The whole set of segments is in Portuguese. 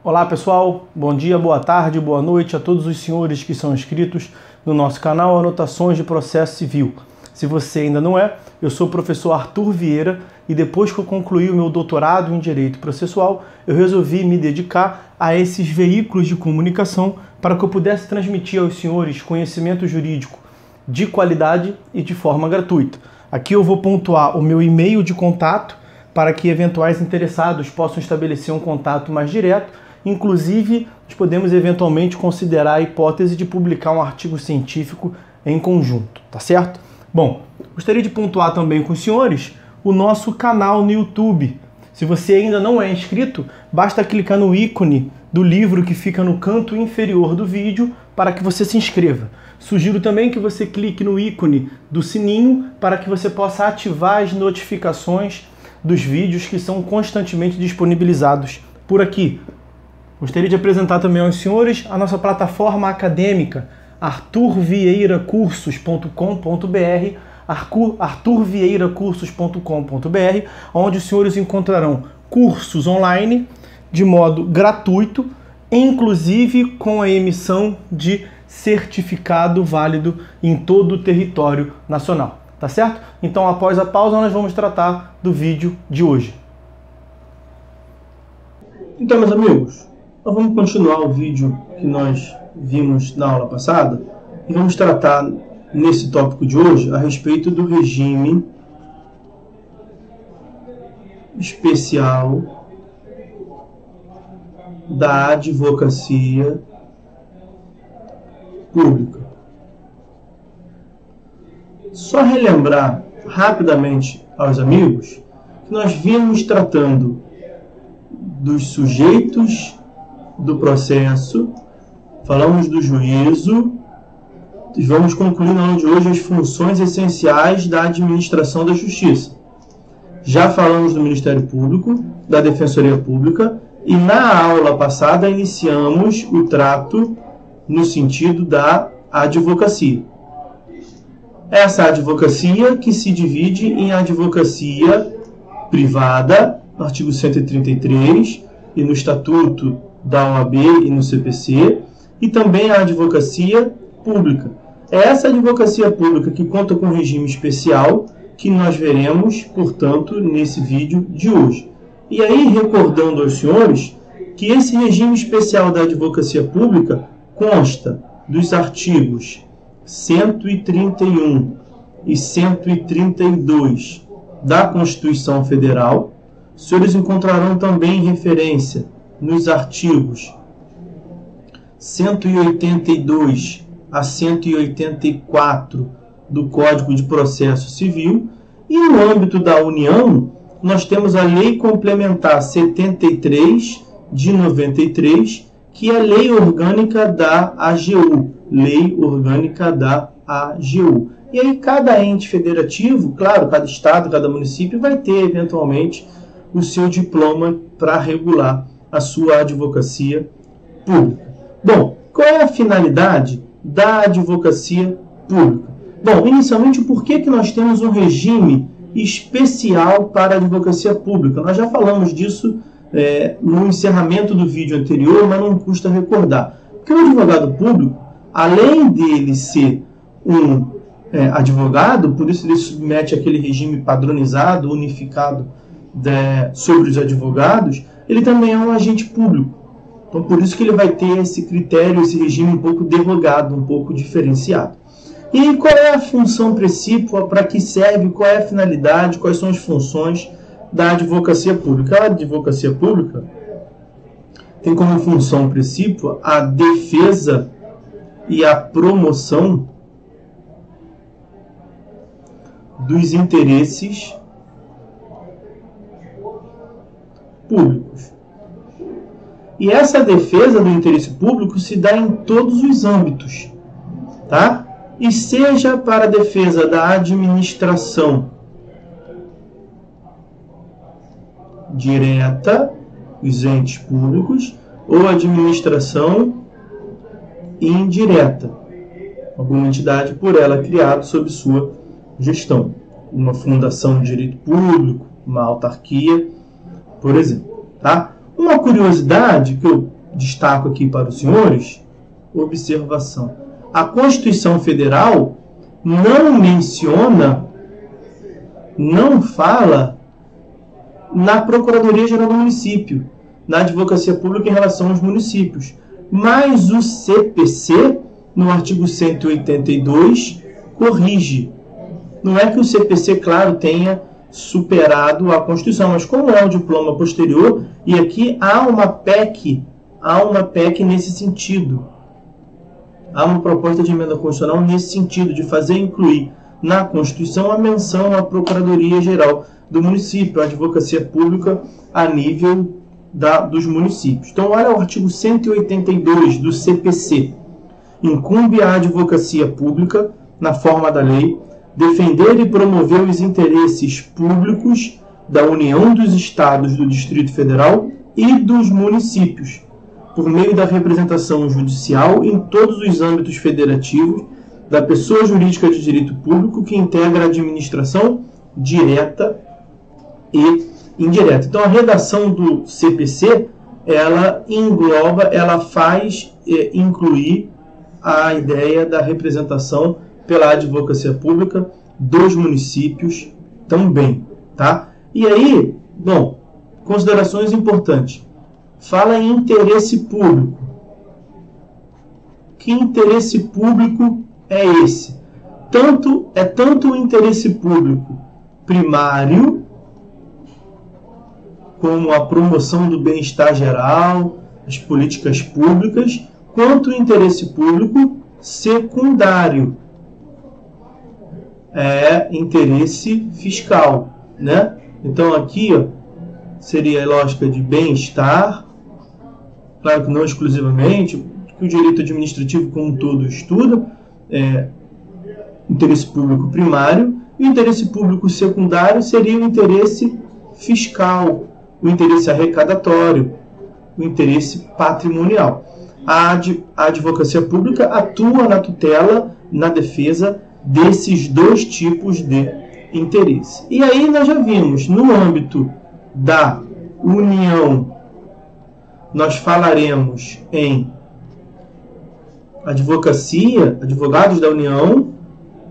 Olá pessoal, bom dia, boa tarde, boa noite a todos os senhores que são inscritos no nosso canal Anotações de Processo Civil. Se você ainda não é, eu sou o professor Arthur Vieira e depois que eu concluí o meu doutorado em Direito Processual, eu resolvi me dedicar a esses veículos de comunicação para que eu pudesse transmitir aos senhores conhecimento jurídico de qualidade e de forma gratuita. Aqui eu vou pontuar o meu e-mail de contato para que eventuais interessados possam estabelecer um contato mais direto. Inclusive, nós podemos eventualmente considerar a hipótese de publicar um artigo científico em conjunto, tá certo? Bom, gostaria de pontuar também com os senhores o nosso canal no YouTube. Se você ainda não é inscrito, basta clicar no ícone do livro que fica no canto inferior do vídeo para que você se inscreva. Sugiro também que você clique no ícone do sininho para que você possa ativar as notificações dos vídeos que são constantemente disponibilizados por aqui. Gostaria de apresentar também aos senhores a nossa plataforma acadêmica arturvieiracursos.com.br, arturvieiracursos.com.br, onde os senhores encontrarão cursos online de modo gratuito, inclusive com a emissão de certificado válido em todo o território nacional, tá certo? Então, após a pausa, nós vamos tratar do vídeo de hoje. Então, meus amigos, nós vamos continuar o vídeo que nós vimos na aula passada e vamos tratar nesse tópico de hoje a respeito do regime especial da advocacia pública. Só relembrar rapidamente aos amigos que nós vimos tratando dos sujeitos do processo, falamos do juízo, e vamos concluir na aula de hoje as funções essenciais da administração da justiça. Já falamos do Ministério Público, da Defensoria Pública, e na aula passada iniciamos o trato no sentido da advocacia. Essa advocacia que se divide em advocacia privada, no artigo 133, e no Estatuto da OAB e no CPC, e também a advocacia pública. É essa advocacia pública que conta com um regime especial que nós veremos, portanto, nesse vídeo de hoje. E aí, recordando aos senhores que esse regime especial da advocacia pública consta dos artigos 131 e 132 da Constituição Federal. Os senhores encontrarão também referência nos artigos 182 a 184 do Código de Processo Civil, e no âmbito da União nós temos a Lei Complementar 73 de 93, que é a Lei Orgânica da AGU, Lei Orgânica da AGU. E aí cada ente federativo, claro, cada estado, cada município vai ter eventualmente o seu diploma para regular a sua advocacia pública. Bom, qual é a finalidade da advocacia pública? Bom, inicialmente, por que nós temos um regime especial para a advocacia pública? Nós já falamos disso no encerramento do vídeo anterior, mas não custa recordar. Porque o advogado público, além dele ser um advogado, por isso ele submete àquele regime padronizado, unificado sobre os advogados, ele também é um agente público. Então, por isso que ele vai ter esse critério, esse regime um pouco derogado, um pouco diferenciado. E qual é a função precípua, para que serve, qual é a finalidade, quais são as funções da advocacia pública? A advocacia pública tem como função precípua a defesa e a promoção dos interesses públicos. E essa defesa do interesse público se dá em todos os âmbitos, tá? E seja para a defesa da administração direta, os entes públicos, ou administração indireta, alguma entidade por ela criada sob sua gestão, uma fundação de direito público, uma autarquia, por exemplo, tá? Uma curiosidade que eu destaco aqui para os senhores, observação. A Constituição Federal não menciona, não fala na Procuradoria-Geral do Município, na Advocacia Pública em relação aos municípios. Mas o CPC, no artigo 182, corrige. Não é que o CPC, claro, tenha superado a Constituição, mas como é um diploma posterior, e aqui há uma PEC nesse sentido. Há uma proposta de emenda constitucional nesse sentido, de fazer incluir na Constituição a menção à Procuradoria-Geral do Município, a Advocacia Pública a nível dos municípios. Então, olha o artigo 182 do CPC. Incumbe à Advocacia Pública, na forma da lei, defender e promover os interesses públicos da União, dos Estados, do Distrito Federal e dos municípios, por meio da representação judicial em todos os âmbitos federativos da pessoa jurídica de direito público que integra a administração direta e indireta. Então, a redação do CPC, ela engloba, ela faz incluir a ideia da representação pela advocacia pública dos municípios também, tá? E aí, bom, considerações importantes. Fala em interesse público. Que interesse público é esse? Tanto o interesse público primário, como a promoção do bem-estar geral, as políticas públicas, quanto o interesse público secundário, interesse fiscal, né? Então aqui, ó, seria a lógica de bem-estar, claro que não exclusivamente, que o direito administrativo como um todo estuda, interesse público primário, e o interesse público secundário seria o interesse fiscal, o interesse arrecadatório, o interesse patrimonial. A advocacia pública atua na tutela, na defesa desses dois tipos de interesse. E aí nós já vimos, no âmbito da União, nós falaremos em advocacia, advogados da União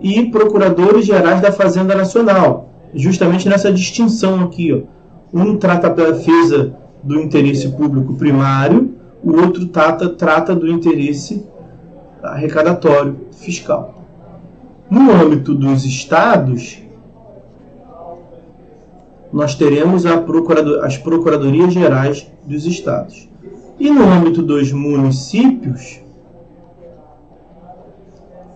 e procuradores gerais da Fazenda Nacional. Justamente nessa distinção aqui, ó. Um trata da defesa do interesse público primário, o outro trata do interesse arrecadatório fiscal. No âmbito dos estados, nós teremos as procuradorias gerais dos estados. E no âmbito dos municípios,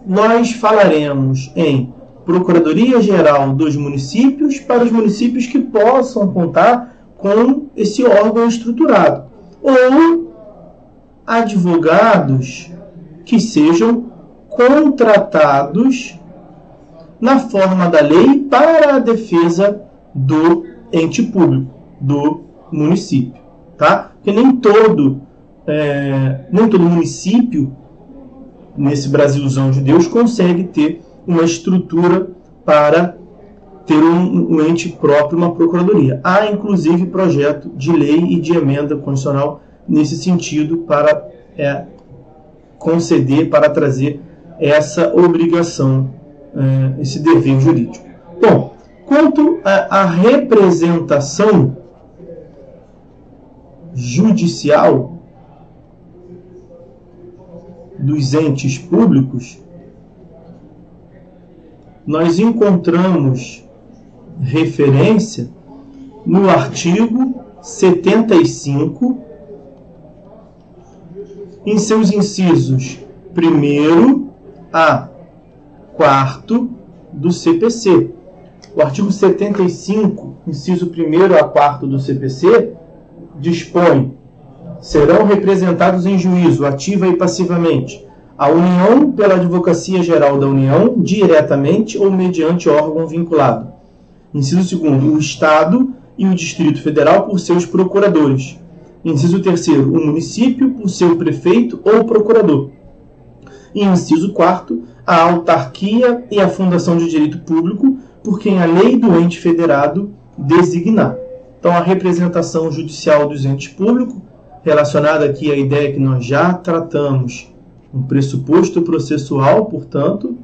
nós falaremos em Procuradoria Geral dos Municípios para os municípios que possam contar com esse órgão estruturado, ou advogados que sejam contratados na forma da lei para a defesa do ente público, do município, tá? Porque nem todo município nesse Brasilzão de Deus consegue ter uma estrutura para ter um ente próprio, uma procuradoria. Há, inclusive, projeto de lei e de emenda constitucional nesse sentido para conceder, para trazer essa obrigação, esse dever jurídico. Bom, quanto à representação judicial dos entes públicos, nós encontramos referência no artigo 75, em seus incisos 1º a 4º do CPC. O artigo 75, inciso 1º a 4º do CPC, dispõe: serão representados em juízo, ativa e passivamente, a União pela Advocacia Geral da União, diretamente ou mediante órgão vinculado. Inciso 2º, o Estado e o Distrito Federal por seus procuradores. Inciso 3º, o município por seu prefeito ou procurador. E inciso 4º, a autarquia e a fundação de direito público por quem a lei do ente federado designar. Então, a representação judicial dos entes públicos relacionada aqui à ideia que nós já tratamos, um pressuposto processual, portanto,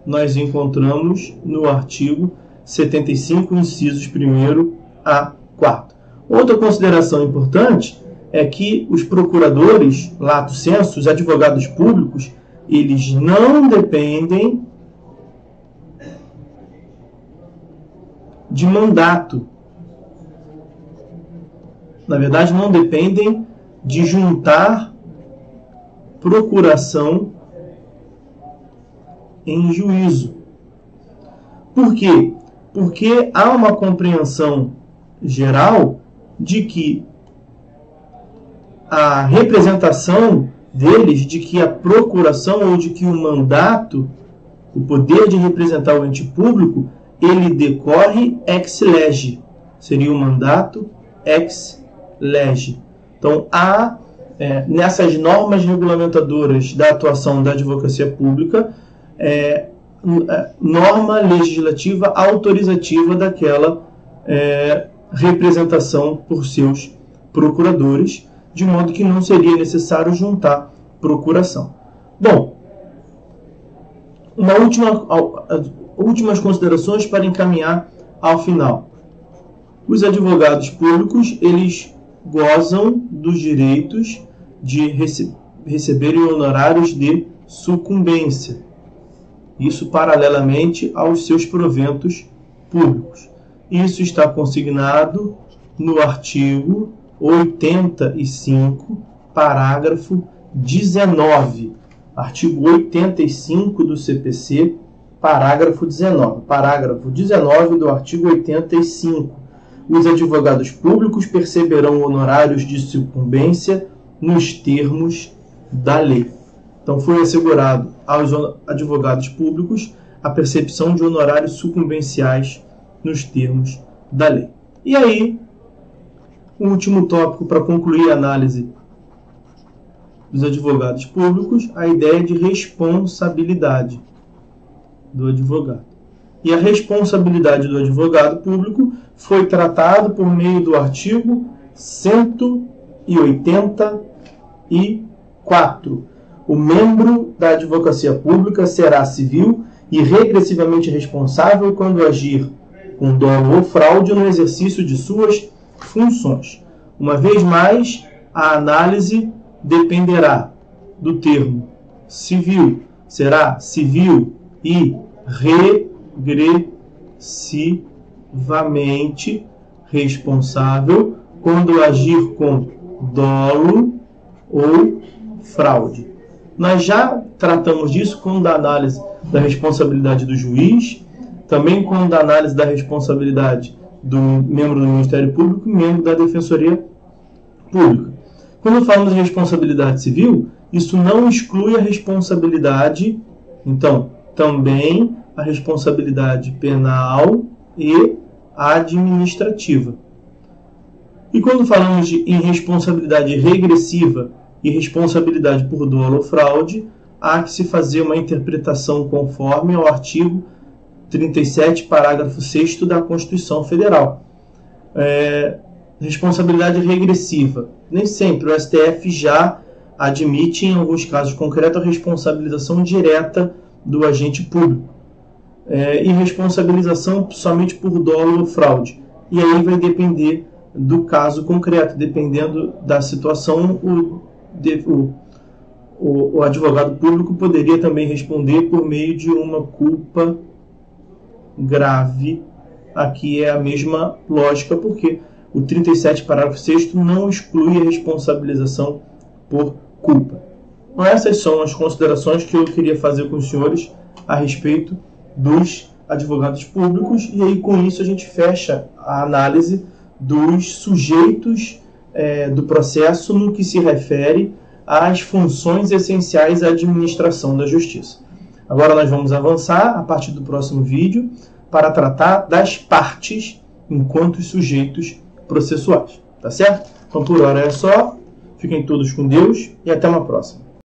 nós encontramos no artigo 75, incisos 1º a 4. Outra consideração importante é que os procuradores, lato sensu, os advogados públicos, eles não dependem de mandato. Na verdade, não dependem de juntar procuração em juízo. Por quê? Porque há uma compreensão geral de que a representação deles, de que a procuração ou de que o mandato, o poder de representar o ente público, ele decorre ex lege. Seria o mandato ex lege. Então, há nessas normas regulamentadoras da atuação da advocacia pública, norma legislativa autorizativa daquela representação por seus procuradores, de modo que não seria necessário juntar procuração. Bom, últimas considerações para encaminhar ao final. Os advogados públicos, eles gozam dos direitos de receberem honorários de sucumbência. Isso paralelamente aos seus proventos públicos. Isso está consignado no artigo 85, parágrafo 19. Artigo 85 do CPC, parágrafo 19. Parágrafo 19 do artigo 85. Os advogados públicos perceberão honorários de sucumbência nos termos da lei. Então, foi assegurado aos advogados públicos a percepção de honorários sucumbenciais nos termos da lei. E aí, o último tópico para concluir a análise dos advogados públicos, a ideia de responsabilidade do advogado. E a responsabilidade do advogado público foi tratado por meio do artigo 184. O membro da advocacia pública será civil e regressivamente responsável quando agir com dolo ou fraude no exercício de suas funções. Uma vez mais, a análise dependerá do termo civil. Será civil e regressivamente responsável quando agir com dolo ou fraude. Nós já tratamos disso quando a análise da responsabilidade do juiz, também quando a análise da responsabilidade do membro do Ministério Público e membro da Defensoria Pública. Quando falamos de responsabilidade civil, isso não exclui a responsabilidade, então, também a responsabilidade penal e administrativa. E quando falamos em responsabilidade regressiva e responsabilidade por dolo ou fraude, há que se fazer uma interpretação conforme ao artigo 37, parágrafo 6º da Constituição Federal. Responsabilidade regressiva. Nem sempre o STF já admite, em alguns casos concretos, a responsabilização direta do agente público. E responsabilização somente por dolo ou fraude. E aí vai depender do caso concreto. Dependendo da situação, o advogado público poderia também responder por meio de uma culpa grave. Aqui é a mesma lógica, porque o 37, parágrafo 6º, não exclui a responsabilização por culpa. Então, essas são as considerações que eu queria fazer com os senhores a respeito dos advogados públicos, e aí com isso a gente fecha a análise dos sujeitos do processo no que se refere às funções essenciais à administração da justiça. Agora nós vamos avançar a partir do próximo vídeo para tratar das partes enquanto sujeitos processuais. Tá certo? Então por hora é só. Fiquem todos com Deus e até uma próxima.